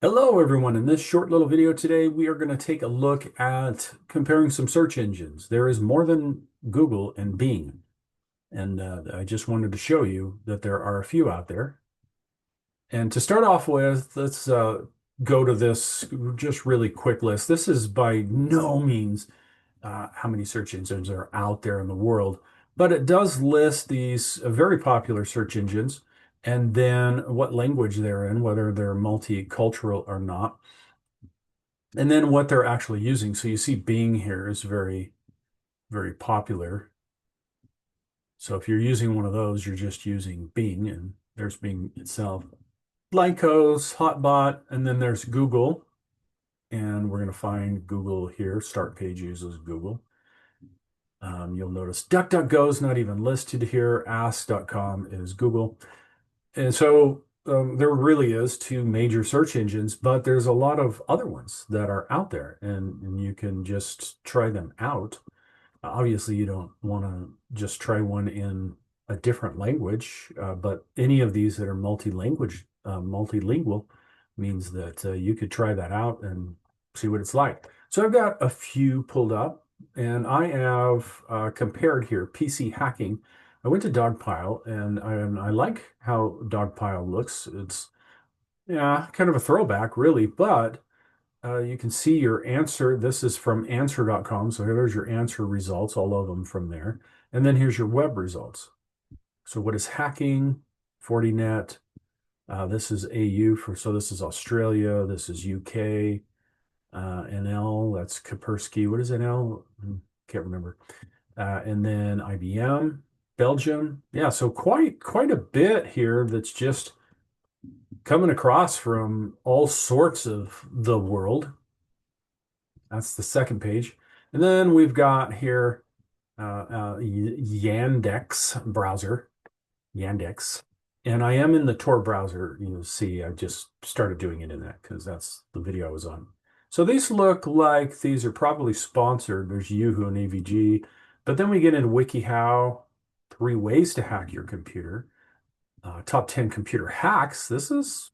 Hello, everyone. In this short little video today, we are going to take a look at comparing some search engines. There is more than Google and Bing, and I just wanted to show you that there are a few out there. And to start off with, let's go to this just really quick list. This is by no means how many search engines are out there in the world, but it does list these very popular search engines and then what language they're in, whether they're multicultural or not, and then what they're actually using. So you see Bing here is very, very popular. So if you're using one of those, you're just using Bing, and there's Bing itself. Lycos, Hotbot, and then there's Google. And we're going to find Google here. Start page uses Google. You'll notice DuckDuckGo is not even listed here. Ask.com is Google. And so there really is two major search engines, but there's a lot of other ones that are out there, and you can just try them out. Obviously, you don't want to just try one in a different language, but any of these that are multi-language, multilingual means that you could try that out and see what it's like. So I've got a few pulled up, and I have compared here PC hacking. I went to Dogpile, and I like how Dogpile looks. It's yeah, kind of a throwback, really, but you can see your answer. This is from answer.com. So there's your answer results, all of them from there. And then here's your web results. So what is hacking? Fortinet. This is AU so this is Australia. This is UK. NL, that's Kaspersky. What is NL? Can't remember. And then IBM, Belgium. Yeah, so quite a bit here that's just coming across from all sorts of the world. That's the second page. And then we've got here Yandex browser, Yandex. And I am in the Tor browser. You'll see I just started doing it in that because that's the video I was on. So these look like these are probably sponsored. There's Yoohoo and AVG. But then we get into WikiHow, 3 ways to hack your computer. Top 10 computer hacks. This is,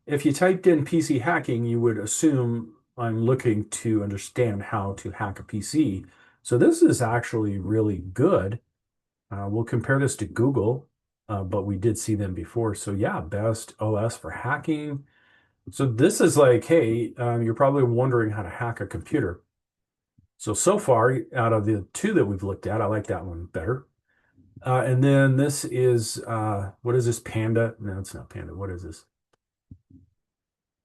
if you typed in PC hacking, you would assume I'm looking to understand how to hack a PC. So this is actually really good. We'll compare this to Google, but we did see them before. So yeah, best OS for hacking. So this is like, hey, you're probably wondering how to hack a computer. So far, out of the two that we've looked at, I like that one better. And then this is, what is this? Panda? No, it's not Panda. What is this?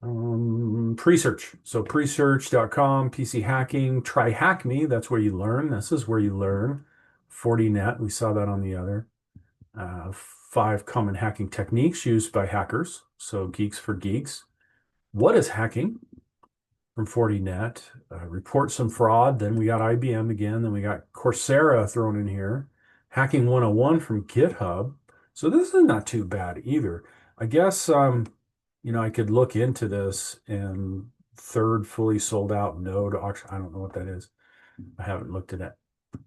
Presearch. So presearch.com, PC hacking, try hack me. That's where you learn. This is where you learn. Fortinet, we saw that on the other. 5 common hacking techniques used by hackers. So Geeks for Geeks. What is hacking? From Fortinet. Report some fraud. Then we got IBM again. Then we got Coursera thrown in here. Hacking 101 from GitHub. So this is not too bad either. I guess I could look into this and third fully sold out node auction. I don't know what that is. I haven't looked at it.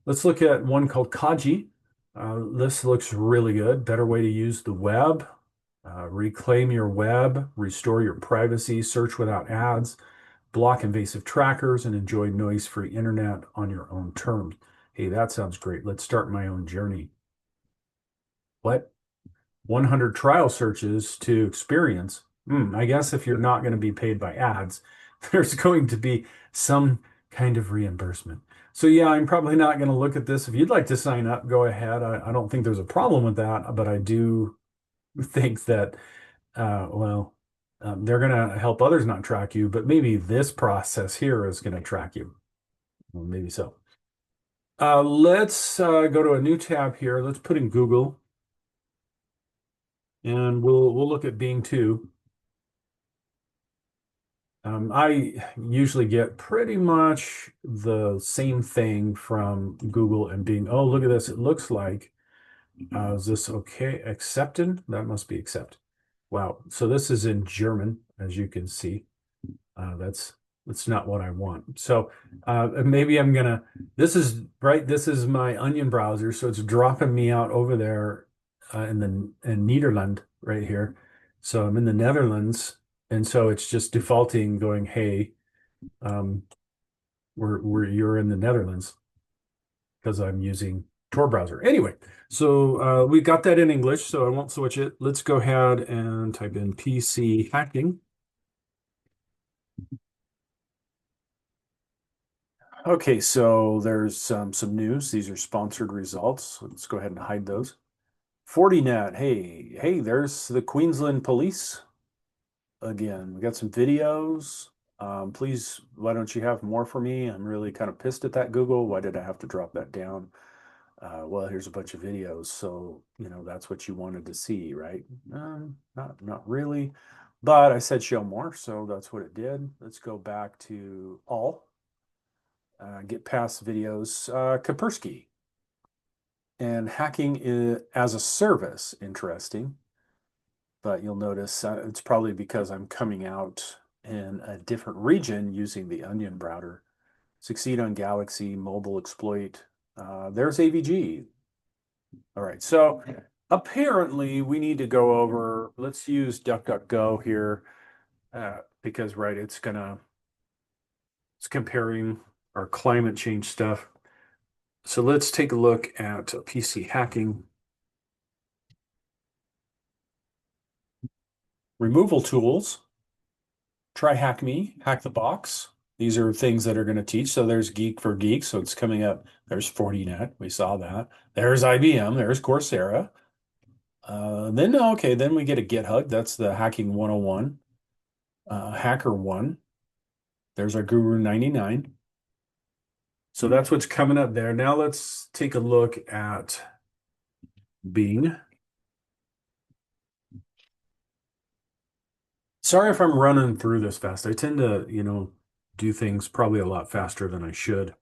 Let's look at one called Kaji. This looks really good. Better way to use the web. Reclaim your web, restore your privacy, search without ads, block invasive trackers, and enjoy noise-free internet on your own terms. Hey, that sounds great. Let's start my own journey. What? 100 trial searches to experience. I guess if you're not going to be paid by ads, there's going to be some kind of reimbursement. So yeah, I'm probably not going to look at this. If you'd like to sign up, go ahead. I don't think there's a problem with that, but I do think that, they're going to help others not track you, but maybe this process here is going to track you. Well, maybe so. Let's go to a new tab here. Let's put in Google, and we'll look at Bing too. I usually get pretty much the same thing from Google and Bing. Oh, look at this. It looks like, is this okay? Accepted? That must be accept. Wow. So this is in German, as you can see. That's not what I want. So maybe I'm gonna, this is right. This is my Onion browser. So it's dropping me out over there in Nederland right here. So I'm in the Netherlands. And so it's just defaulting going, hey, um, you're in the Netherlands because I'm using Tor browser. Anyway, so we got that in English, so I won't switch it. Let's go ahead and type in PC hacking. Okay, so there's some news. These are sponsored results. Let's go ahead and hide those. Fortinet, hey, there's the Queensland Police again. We got some videos. Please, why don't you have more for me? I'm really kind of pissed at that, Google. Why did I have to drop that down? Well, here's a bunch of videos, so that's what you wanted to see, right? Not really, but I said show more, so that's what it did. Let's go back to all, get past videos. Kaspersky and hacking as a service, interesting. But you'll notice it's probably because I'm coming out in a different region using the Onion browser. Succeed on Galaxy, mobile exploit. There's AVG. All right, so apparently we need to go over, let's use DuckDuckGo here because, right, it's comparing our climate change stuff. So let's take a look at PC hacking. Removal tools. Try Hack Me, Hack the Box. These are things that are going to teach. So there's Geek for Geeks. So it's coming up. There's Fortinet. We saw that. There's IBM. There's Coursera. Then we get a GitHub. That's the Hacking 101. Hacker One. There's our Guru 99. So that's what's coming up there. Now let's take a look at Bing. Sorry if I'm running through this fast. I tend to, do things probably a lot faster than I should.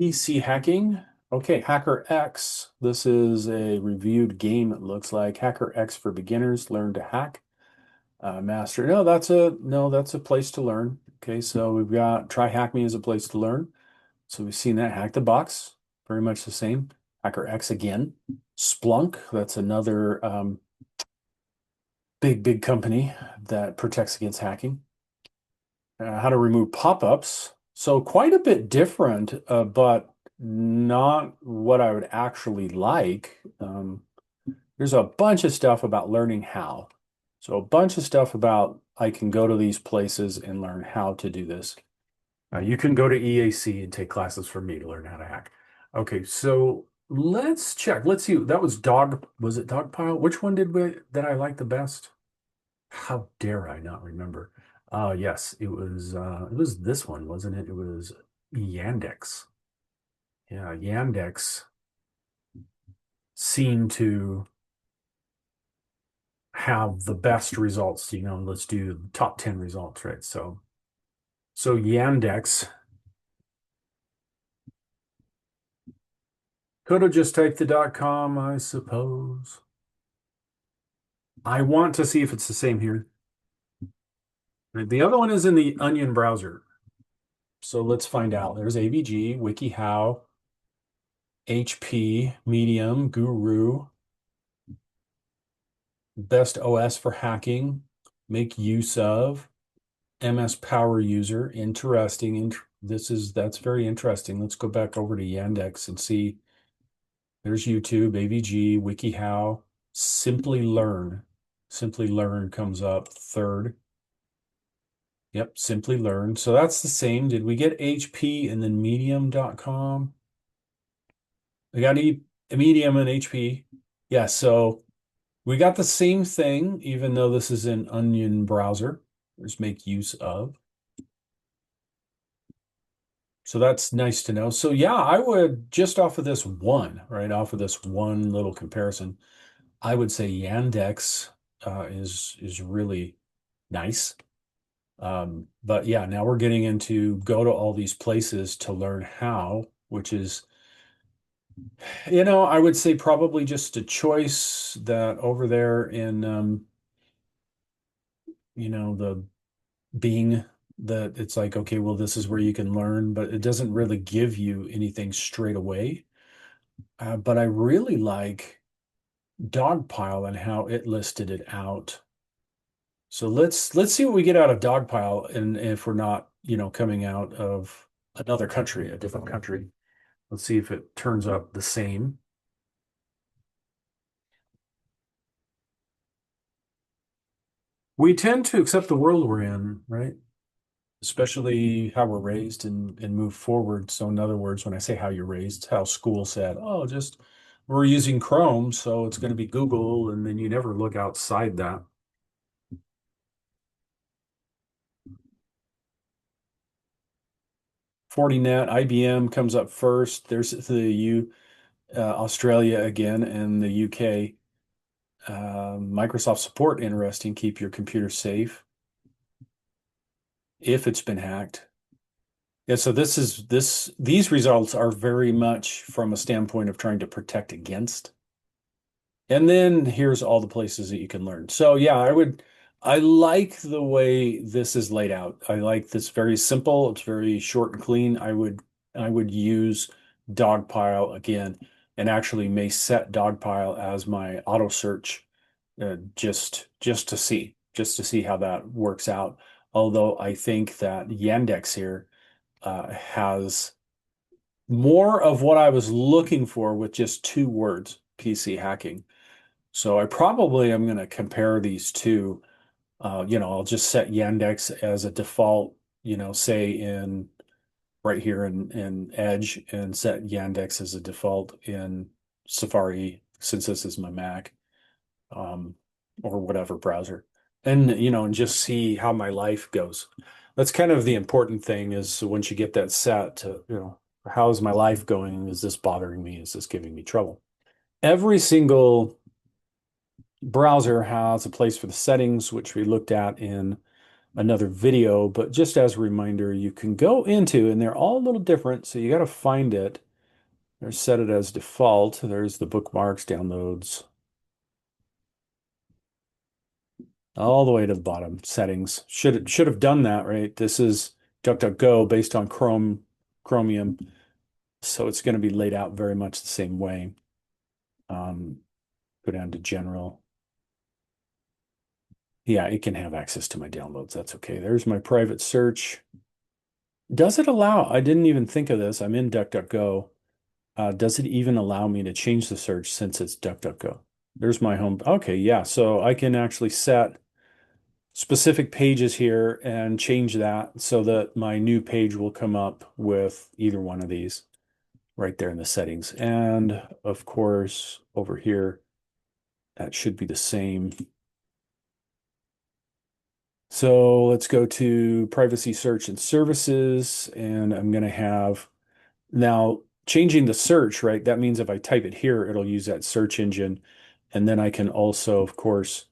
PC hacking. Okay, Hacker X. This is a reviewed game, it looks like. Hacker X for beginners, learn to hack. Master. No, that's a place to learn. Okay, so we've got Try Hack Me as a place to learn. So we've seen that. Hack the Box, very much the same. Hacker X again. Splunk, that's another big company that protects against hacking. How to remove pop-ups. So quite a bit different, but not what I would actually like. There's a bunch of stuff about learning how. So a bunch of stuff about I can go to these places and learn how to do this. You can go to EAC and take classes from me to learn how to hack. Okay, so let's check. Let's see. That was was it Dogpile? Which one that I like the best? How dare I not remember? Yes, it was this one, wasn't it? It was Yandex. Yeah, Yandex seemed to have the best results. Let's do top 10 results, right? So Yandex could have just typed the .com, I suppose. I want to see if it's the same here. The other one is in the Onion browser. So let's find out. There's AVG, WikiHow, HP, Medium, Guru, Best OS for hacking, make use of, MS Power User. Interesting. That's very interesting. Let's go back over to Yandex and see. There's YouTube, AVG, WikiHow, Simply Learn. Simply Learn comes up third. Yep, Simply Learn. So that's the same. Did we get HP and then medium.com? We got Medium and HP. Yeah, so we got the same thing, even though this is an Onion browser. Let's make use of. So that's nice to know. So yeah, I would just off of this one, right, off of this one little comparison, I would say Yandex is really nice. But yeah, now we're getting into go to all these places to learn how, which is, I would say probably just a choice that over there in, the Bing, that it's like, okay, well, this is where you can learn, but it doesn't really give you anything straight away. But I really like Dogpile and how it listed it out. So let's see what we get out of Dogpile, and if we're not, coming out of another country, a different country. Let's see if it turns up the same. We tend to accept the world we're in, right? Especially how we're raised and move forward. So in other words, when I say how you're raised, how school said, oh, just we're using Chrome, so it's going to be Google, and then you never look outside that. Fortinet, IBM comes up first. There's the Australia again, and the UK. Microsoft support, interesting. Keep your computer safe if it's been hacked. Yeah, so these results are very much from a standpoint of trying to protect against. And then here's all the places that you can learn. So yeah, I like the way this is laid out. I like this very simple. It's very short and clean. I would use Dogpile again, and actually may set Dogpile as my auto search, just to see how that works out. Although I think that Yandex here has more of what I was looking for with just two words, PC hacking. So I probably am going to compare these two. I'll just set Yandex as a default, say in right here in Edge, and set Yandex as a default in Safari, since this is my Mac, um, or whatever browser. And just see how my life goes. That's kind of the important thing, is once you get that set to, how is my life going? Is this bothering me? Is this giving me trouble? Every single browser has a place for the settings, which we looked at in another video. But just as a reminder, you can go into, and they're all a little different, so you got to find it. There's set it as default. There's the bookmarks, downloads, all the way to the bottom. Settings. Should have done that, right? This is DuckDuckGo based on Chromium, so it's going to be laid out very much the same way. Go down to general. Yeah, it can have access to my downloads. That's okay. There's my private search. Does it allow? I didn't even think of this. I'm in DuckDuckGo. Does it even allow me to change the search since it's DuckDuckGo? There's my home. Okay, yeah. So I can actually set specific pages here and change that so that my new page will come up with either one of these right there in the settings. And of course, over here, that should be the same. So let's go to privacy search and services, and I'm going to have now changing the search, right? That means if I type it here, it'll use that search engine. And then I can also, of course,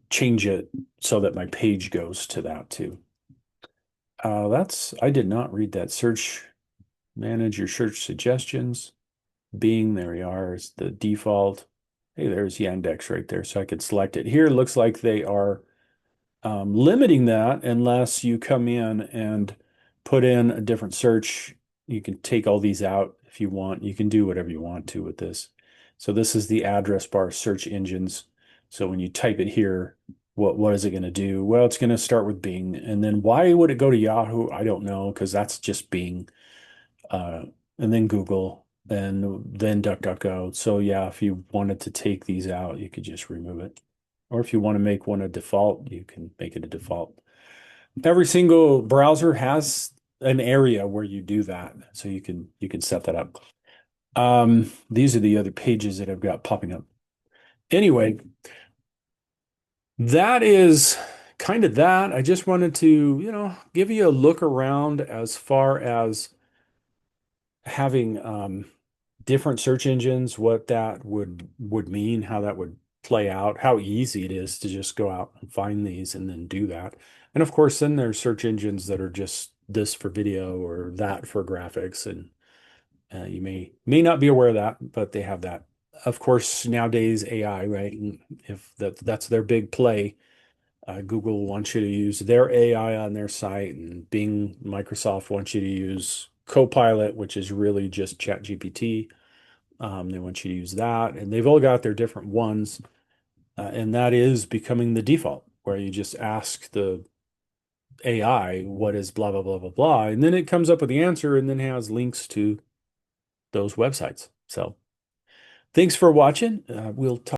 change it so that my page goes to that too. I did not read that. Search, manage your search suggestions. Bing, there we are, is the default. Hey, there's Yandex right there. So I could select it. Here it looks like they are limiting that unless you come in and put in a different search. You can take all these out if you want. You can do whatever you want to with this. So this is the address bar search engines. So when you type it here, what is it going to do? Well, it's going to start with Bing. And then why would it go to Yahoo? I don't know, because that's just Bing. Uh, and then Google, and then DuckDuckGo. So yeah, if you wanted to take these out, you could just remove it. Or if you want to make one a default, you can make it a default. Every single browser has an area where you do that, so you can set that up. These are the other pages that I've got popping up. Anyway, that is kind of that. I just wanted to, give you a look around as far as having different search engines, what that would mean, how that would play out, how easy it is to just go out and find these and then do that. And of course, then there's search engines that are just this for video or that for graphics, and you may not be aware of that, but they have that. Of course, nowadays AI, right? And if that's their big play, Google wants you to use their AI on their site, and Microsoft wants you to use Copilot, which is really just ChatGPT. They want you to use that, and they've all got their different ones. And that is becoming the default, where you just ask the AI what is blah, blah, blah, blah, blah. And then it comes up with the answer and then has links to those websites. So thanks for watching. We'll talk.